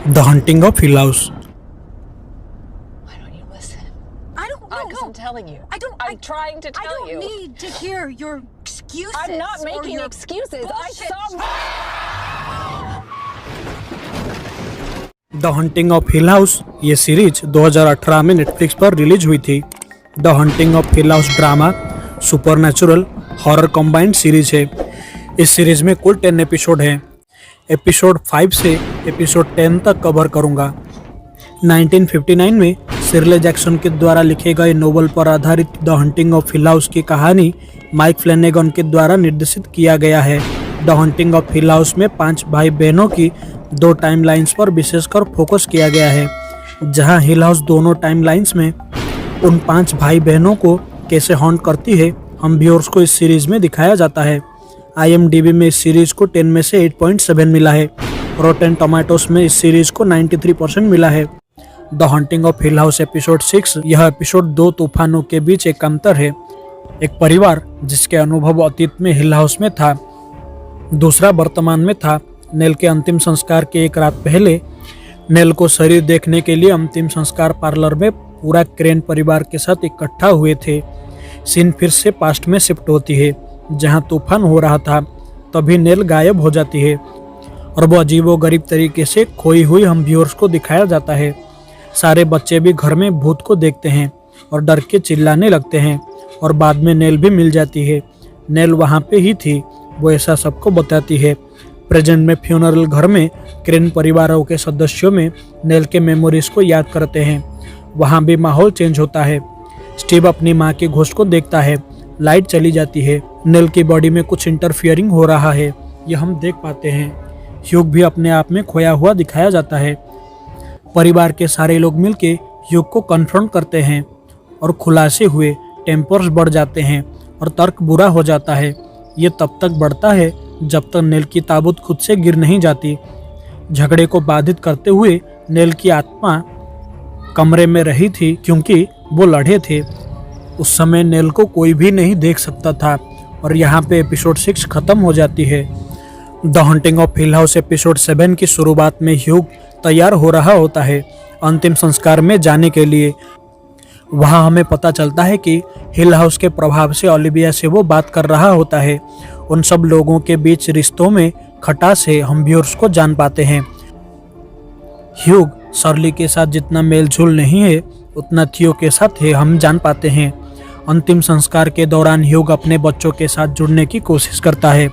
The Haunting of Hill House. Why don't you listen? I don't know. Because I'm telling you. I'm trying to tell you. I don't need to hear your excuses. I'm not or making your excuses. bullshit. The hunting of hill house ये series 2018 में Netflix पर release हुई थी। The hunting of hill house drama supernatural horror combined series है। इस series में कुल 10 episode हैं। एपिसोड 5 से एपिसोड 10 तक कवर करूंगा। 1959 में शिर्ले जैक्सन के द्वारा लिखे गए नोवेल पर आधारित the hunting of hill house की कहानी माइक फ्लैनेगन के द्वारा निर्देशित किया गया है। The hunting of hill house में 5 भाई बहनों की 2 टाइमलाइंस पर विशेषकर फोकस किया गया है, जहां हिल हाउस दोनों टाइमलाइंस में उन 5 भाई बहनों को कैसे हॉन्ट करती है हम व्यूअर्स को इस सीरीज में दिखाया जाता है। IMDb में इस सीरीज को 10 में से 8.7 मिला है। रोटेन टोमेटोस में इस सीरीज को 93% मिला है। The hunting of hill house episode 6 यह एपिसोड 2 तूफानों के बीच एक अंतर है। एक परिवार जिसके अनुभव अतीत में हिल हाउस में था, दूसरा वर्तमान में था। नेल के अंतिम संस्कार के एक रात पहले नेल को शरीर देखने के लिए अंतिम संस्कार पार्लर में पूरा क्रेन परिवार के साथ इकट्ठा हुए थे। सीन फिर से पास्ट में शिफ्ट होती है, जहां तूफान हो रहा था। तभी नेल गायब हो जाती है और वो अजीबोगरीब तरीके से खोई हुई हम व्यूअर्स को दिखाया जाता है। सारे बच्चे भी घर में भूत को देखते हैं और डर के चिल्लाने लगते हैं और बाद में नेल भी मिल जाती है। नेल वहाँ पे ही थी, वो ऐसा सबको बताती है। प्रेजेंट में फ्यूनरल घर में क्रेन परिवारों के सदस्यों में नेल के मेमोरीज को याद करते हैं। वहाँ भी माहौल चेंज होता है। स्टीव अपनी माँ के घोस्ट को देखता है। लाइट चली जाती है। नेल की बॉडी में कुछ इंटरफियरिंग हो रहा है, यह हम देख पाते हैं। ह्यूग भी अपने आप में खोया हुआ दिखाया जाता है। परिवार के सारे लोग मिलके ह्यूग को कन्फ्रंट करते हैं और खुलासे हुए टेम्पर्स बढ़ जाते हैं और तर्क बुरा हो जाता है। ये तब तक बढ़ता है जब तक नेल की ताबूत खुद से गिर नहीं जाती। झगड़े को बाधित करते हुए नेल की आत्मा कमरे में रही थी क्योंकि वो लड़े थे। उस समय नेल को कोई भी नहीं देख सकता था और यहाँ पे एपिसोड 6 खत्म हो जाती है। The hunting of hill house episode 7 की शुरुआत में ह्यूग तैयार हो रहा होता है अंतिम संस्कार में जाने के लिए। वहाँ हमें पता चलता है कि हिल हाउस के प्रभाव से ओलिविया से वो बात कर रहा होता है। उन सब लोगों के बीच रिश्तों में खटास है, हम व्यूअर्स को जान पाते हैं। ह्यूग शर्ली के साथ जितना मेल झोल नहीं है उतना थियो के साथ है, हम जान पाते हैं। अंतिम संस्कार के दौरान ह्यूग अपने बच्चों के साथ जुड़ने की कोशिश करता है।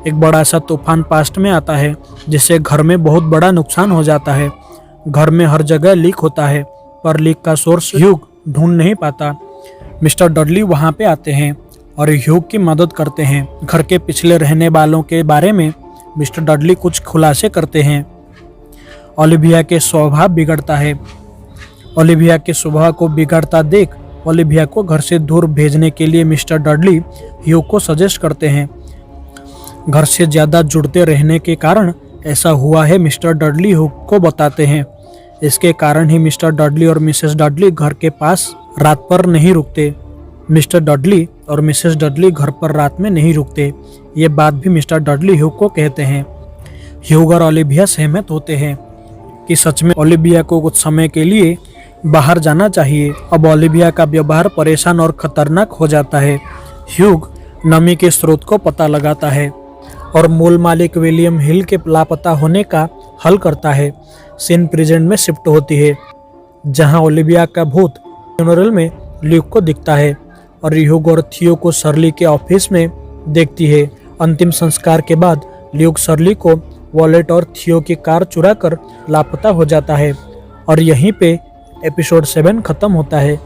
एक बड़ा सा तूफान पास्ट में आता है जिससे घर में बहुत बड़ा नुकसान हो जाता है। घर में हर जगह लीक होता है पर लीक का सोर्स ह्यूग ढूंढ नहीं पाता। मिस्टर डडली वहाँ पे आते हैं और ह्यूग की मदद करते हैं। घर के पिछले रहने वालों के बारे में मिस्टर डडली कुछ खुलासे करते हैं। ओलिविया के स्वभाव बिगड़ता है। ओलिविया के स्वभाव को बिगड़ता देख ओलिविया को घर से दूर भेजने के लिए मिस्टर डडली ह्यूग को सजेस्ट करते हैं। घर से ज़्यादा जुड़ते रहने के कारण ऐसा हुआ है, मिस्टर डडली ह्यूग को बताते हैं। इसके कारण ही मिस्टर डडली और मिसेस डडली घर के पास रात पर नहीं रुकते। मिस्टर डडली और मिसेस डडली घर पर रात में नहीं रुकते। ये बात भी मिस्टर डडली ह्यूग को कहते हैं। ह्यूग और ओलिविया सहमत होते हैं कि सच में ओलिविया को कुछ समय के लिए बाहर जाना चाहिए। अब ओलिविया का व्यवहार परेशान और खतरनाक हो जाता है। ह्यूग नमी के स्रोत को पता लगाता है और मूल मालिक विलियम हिल के लापता होने का हल करता है। सीन प्रेजेंट में शिफ्ट होती है, जहां ओलिविया का भूत फ्यूनरल में ल्यूक को दिखता है और ह्यूग और थियो को शर्ली के ऑफिस में देखती है। अंतिम संस्कार के बाद ल्यूक शर्ली को वॉलेट और थियो की कार चुरा कर लापता हो जाता है और यहीं पे एपिसोड 7 खत्म होता है।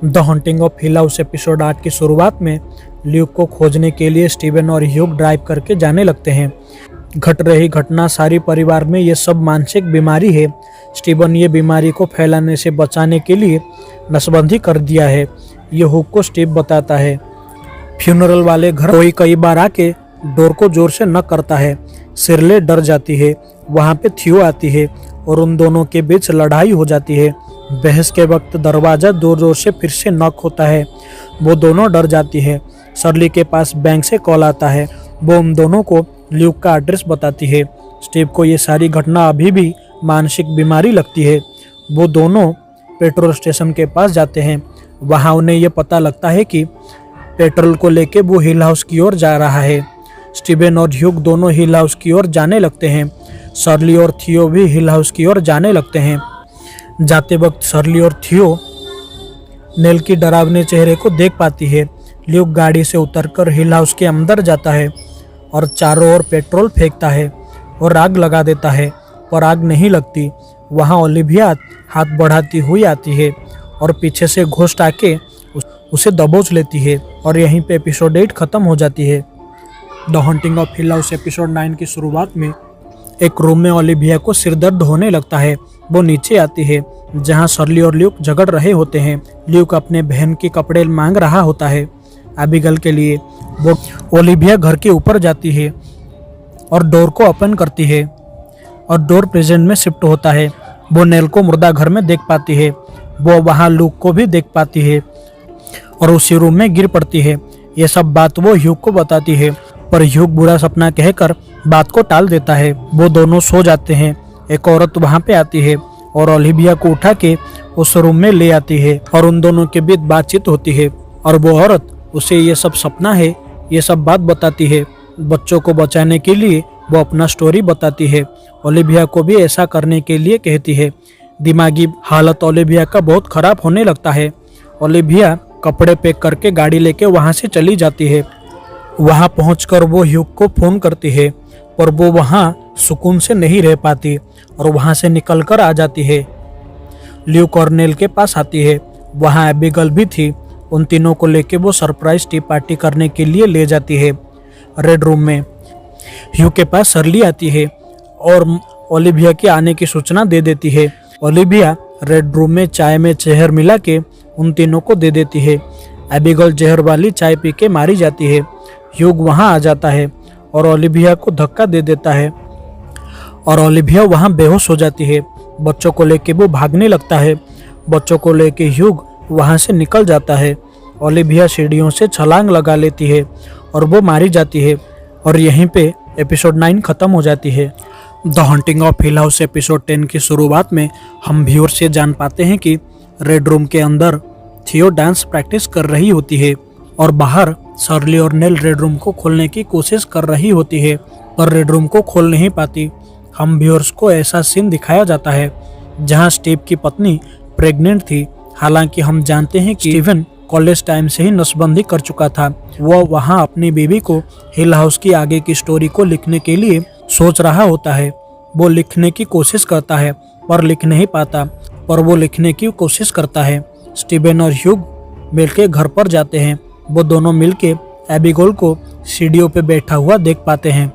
The hunting of hill house episode 8 की शुरुआत में ल्यूक को खोजने के लिए स्टीवन और ह्यूग ड्राइव करके जाने लगते हैं। घट रही घटना सारी परिवार में ये सब मानसिक बीमारी है। स्टीवन ये बीमारी को फैलाने से बचाने के लिए नसबंदी कर दिया है, ये ह्यूग को स्टीव बताता है। फ्यूनरल वाले घर कोई कई बार आके डोर को जोर से नॉक करता है। शिर्ले डर जाती है। वहाँ पे थियो आती है और उन दोनों के बीच लड़ाई हो जाती है। बहस के वक्त दरवाज़ा जोर जोर से फिर से नॉक होता है। वो दोनों डर जाती है। शर्ली के पास बैंक से कॉल आता है। वो उन दोनों को ल्यूक का एड्रेस बताती है। स्टीव को ये सारी घटना अभी भी मानसिक बीमारी लगती है। वो दोनों पेट्रोल स्टेशन के पास जाते हैं। वहाँ उन्हें ये पता लगता है कि पेट्रोल को लेके वो हिल हाउस की ओर जा रहा है। स्टीवन और ह्यूग दोनों हिल हाउस की ओर जाने लगते हैं। शर्ली और थियो भी हिल हाउस की ओर जाने लगते हैं। जाते वक्त शर्ली और थियो नेल की डरावने चेहरे को देख पाती है। ल्यूक गाड़ी से उतरकर हिल हाउस के अंदर जाता है और चारों ओर पेट्रोल फेंकता है और आग लगा देता है, पर आग नहीं लगती। वहाँ ओलिविया हाथ बढ़ाती हुई आती है और पीछे से घोस्ट आके उसे दबोच लेती है और यहीं पे एपिसोड 8 खत्म हो जाती है। The haunting of hill house episode 9 की शुरुआत में एक रूम में ओलिविया को सिरदर्द होने लगता है। वो नीचे आती है जहाँ शर्ली और ल्यूक झगड़ रहे होते हैं। ल्यूक अपने बहन के कपड़े मांग रहा होता है एबिगेल के लिए। वो ओलिविया घर के ऊपर जाती है और डोर को ओपन करती है और डोर प्रेजेंट में शिफ्ट होता है। वो नेल को मुर्दा घर में देख पाती है। वो वहाँ ल्यूक को भी देख पाती है और उसी रूम में गिर पड़ती है। ये सब बात वो ह्यूग को बताती है, पर ह्यूग बुरा सपना कहकर बात को टाल देता है। वो दोनों सो जाते हैं। एक औरत वहाँ पे आती है और ओलिविया को उठा के उस रूम में ले आती है और उन दोनों के बीच बातचीत होती है और वो औरत उसे ये सब सपना है, ये सब बात बताती है। बच्चों को बचाने के लिए वो अपना स्टोरी बताती है। ओलिविया को भी ऐसा करने के लिए कहती है। दिमागी हालत ओलिविया का बहुत खराब होने लगता है। ओलिविया कपड़े पैक करके गाड़ी लेके वहाँ से चली जाती है। वहाँ पहुंचकर वो ह्यूग को फ़ोन करती है, पर वो वहाँ सुकून से नहीं रह पाती और वहाँ से निकल कर आ जाती है। ल्यूक और नेल के पास आती है। वहाँ एबिगेल भी थी। उन तीनों को लेके वो सरप्राइज टी पार्टी करने के लिए ले जाती है। रेड रूम में ह्यूग के पास शर्ली आती है और ओलिविया के आने की सूचना दे देती है। ओलिविया रेड रूम में चाय में जहर मिला के उन तीनों को दे देती है। एबिगेल जहर वाली चाय पी के मारी जाती है। ह्यूग वहाँ आ जाता है और ओलिविया को धक्का दे देता है और ओलिविया वहाँ बेहोश हो जाती है। बच्चों को लेके वो भागने लगता है। बच्चों को लेके ह्यूग वहाँ से निकल जाता है। ओलिविया सीढ़ियों से छलांग लगा लेती है और वो मारी जाती है और यहीं पे एपिसोड 9 खत्म हो जाती है। The haunting of hill house episode 10 की शुरुआत में हम व्यूअर से जान पाते हैं कि रेड रूम के अंदर थियो डांस प्रैक्टिस कर रही होती है और बाहर शर्ली और नेल रेड रूम को खोलने की कोशिश कर रही होती है, पर रेड रूम को खोल नहीं पाती। हम व्यूअर्स को ऐसा सीन दिखाया जाता है जहां स्टीव की पत्नी प्रेग्नेंट थी। हालांकि हम जानते हैं कि स्टीवन कॉलेज टाइम से ही नसबंदी कर चुका था। वो वहां अपनी बेबी को हिल हाउस की आगे की स्टोरी को लिखने के लिए सोच रहा होता है। वो लिखने की कोशिश करता है पर लिख नहीं पाता, पर वो लिखने की कोशिश करता है। स्टीवन और ह्यूग मिलके घर पर जाते हैं। वो दोनों मिलके एबिगेल को सीढ़ियों पे बैठा हुआ देख पाते हैं।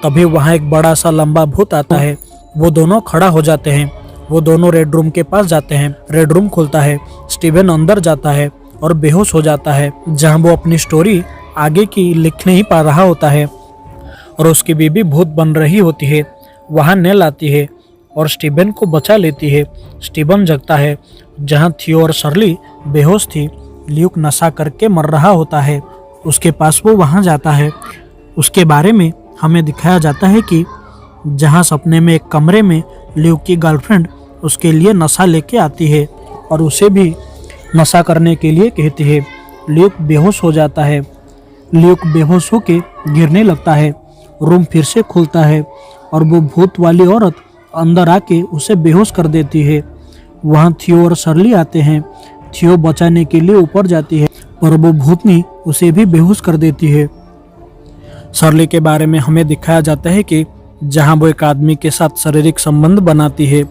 तभी वहाँ एक बड़ा सा लंबा भूत आता है। वो दोनों खड़ा हो जाते हैं। वो दोनों रेड रूम के पास जाते हैं। रेड रूम खुलता है। स्टीवन अंदर जाता है और बेहोश हो जाता है, जहाँ वो अपनी स्टोरी आगे की लिख नहीं पा रहा होता है और उसकी बीबी भूत बन रही होती है। वहाँ नेल आती है और स्टीवन को बचा लेती है। स्टीवन जगता है जहाँ थियो और शर्ली बेहोश थी। ल्यूक नशा करके मर रहा होता है। उसके पास वो वहाँ जाता है। उसके बारे में हमें दिखाया जाता है कि जहाँ सपने में एक कमरे में ल्यूक की गर्लफ्रेंड उसके लिए नशा लेके आती है और उसे भी नशा करने के लिए कहती है। ल्यूक बेहोश हो जाता है। ल्यूक बेहोश होके गिरने लगता है। रूम फिर से खुलता है और वो भूत वाली औरत अंदर आके उसे बेहोश कर देती है। वहाँ थियो और शर्ली आते हैं। थियो बचाने के लिए ऊपर जाती है, पर वो भूतनी उसे भी बेहोश कर देती है। शर्ली के बारे में हमें दिखाया जाता है कि जहाँ वो एक आदमी के साथ शारीरिक संबंध बनाती है,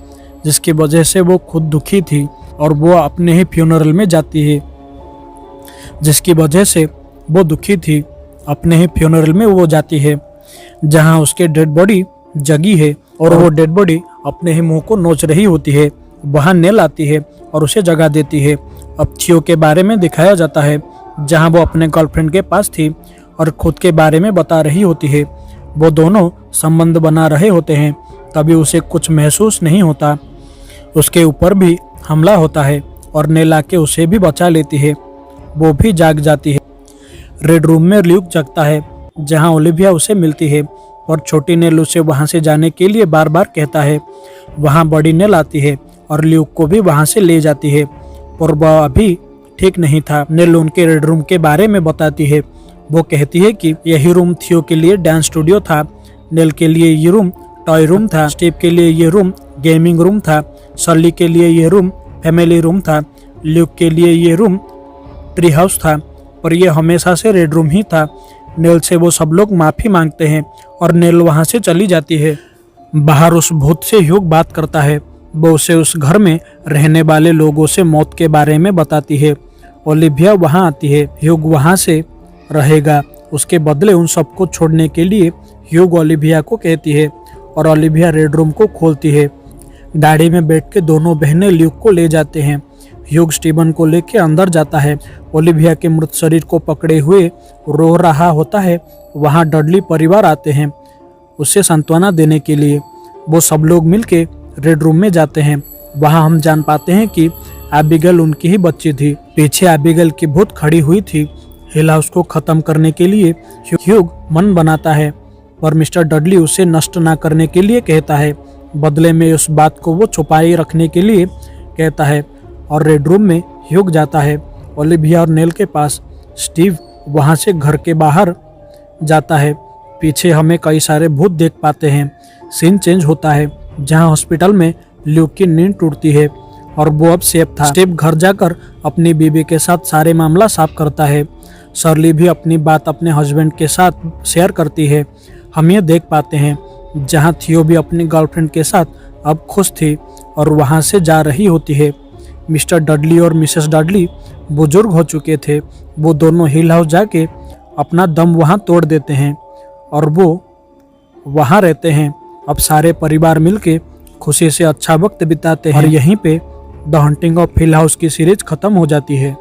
जिसकी वजह से वो खुद दुखी थी और वो अपने ही फ्यूनरल में जाती है। जिसकी वजह से वो दुखी थी, अपने ही फ्यूनरल में वो जाती है, जहाँ उसके डेड बॉडी जगी है और वो डेड बॉडी अपने ही मुंह को नोच रही होती है। वहाँ नेल आती है और उसे जगा देती है। अब थियो के बारे में दिखाया जाता है, जहाँ वो अपने गर्लफ्रेंड के पास थी और खुद के बारे में बता रही होती है। वो दोनों संबंध बना रहे होते हैं, तभी उसे कुछ महसूस नहीं होता। उसके ऊपर भी हमला होता है और नेल आके उसे भी बचा लेती है। वो भी जाग जाती है। रेड रूम में ल्यूक जगता है, जहाँ ओलिविया उसे मिलती है। पर छोटी नेल उसे वहाँ से जाने के लिए बार बार कहता है। वहाँ बड़ी नेल आती है और ल्यूक को भी वहाँ से ले जाती है, पर वह अभी ठीक नहीं था। नेल उनके रेड रूम के बारे में बताती है। वो कहती है कि यही रूम थियो के लिए डांस स्टूडियो था, नेल के लिए ये रूम टॉय रूम था, स्टीव के लिए ये रूम गेमिंग रूम था, सर्ली के लिए ये रूम फैमिली रूम था, ल्यूक के लिए ये रूम ट्री हाउस था, पर यह हमेशा से रेड रूम ही था। नेल से वो सब लोग माफ़ी मांगते हैं और नेल वहाँ से चली जाती है। बाहर उस भूत से ह्यूग बात करता है। वो उसे उस घर में रहने वाले लोगों से मौत के बारे में बताती है। ओलिविया वहाँ आती है। ह्यूग वहाँ से रहेगा, उसके बदले उन सबको छोड़ने के लिए ह्यूग ओलिविया को कहती है और ओलिविया रेड रूम को खोलती है। गाड़ी में बैठ के दोनों बहनें ल्यूक को ले जाते हैं। ह्यूग स्टीवन को लेकर अंदर जाता है। ओलिविया के मृत शरीर को पकड़े हुए रो रहा होता है। वहाँ डडली परिवार आते हैं उसे सांत्वना देने के लिए। वो सब लोग मिलके रेड रूम में जाते हैं। वहाँ हम जान पाते हैं कि एबिगेल उनकी ही बच्ची थी। पीछे एबिगेल की भूत खड़ी हुई थी। हिल हाउस को खत्म करने के लिए ह्यूग मन बनाता है, पर मिस्टर डडली उसे नष्ट ना करने के लिए कहता है। बदले में उस बात को वो छुपाए रखने के लिए कहता है और रेड रूम में ह्यूग जाता है ओलिविया और नेल के पास। स्टीव वहाँ से घर के बाहर जाता है। पीछे हमें कई सारे भूत देख पाते हैं। सीन चेंज होता है जहाँ हॉस्पिटल में ल्यूक की नींद टूटती है और वो अब सेफ था। स्टीव घर जाकर अपनी बीवी के साथ सारे मामला साफ करता है। सर्ली भी अपनी बात अपने हस्बैंड के साथ शेयर करती है। हम ये देख पाते हैं जहाँ थियो भी अपनी गर्लफ्रेंड के साथ अब खुश थी और वहाँ से जा रही होती है। मिस्टर डडली और मिसेस डडली बुजुर्ग हो चुके थे। वो दोनों हिल हाउस जाके अपना दम वहाँ तोड़ देते हैं और वो वहाँ रहते हैं। अब सारे परिवार मिलके खुशी से अच्छा वक्त बिताते हैं और यहीं पे the hunting of hill house की सीरीज खत्म हो जाती है।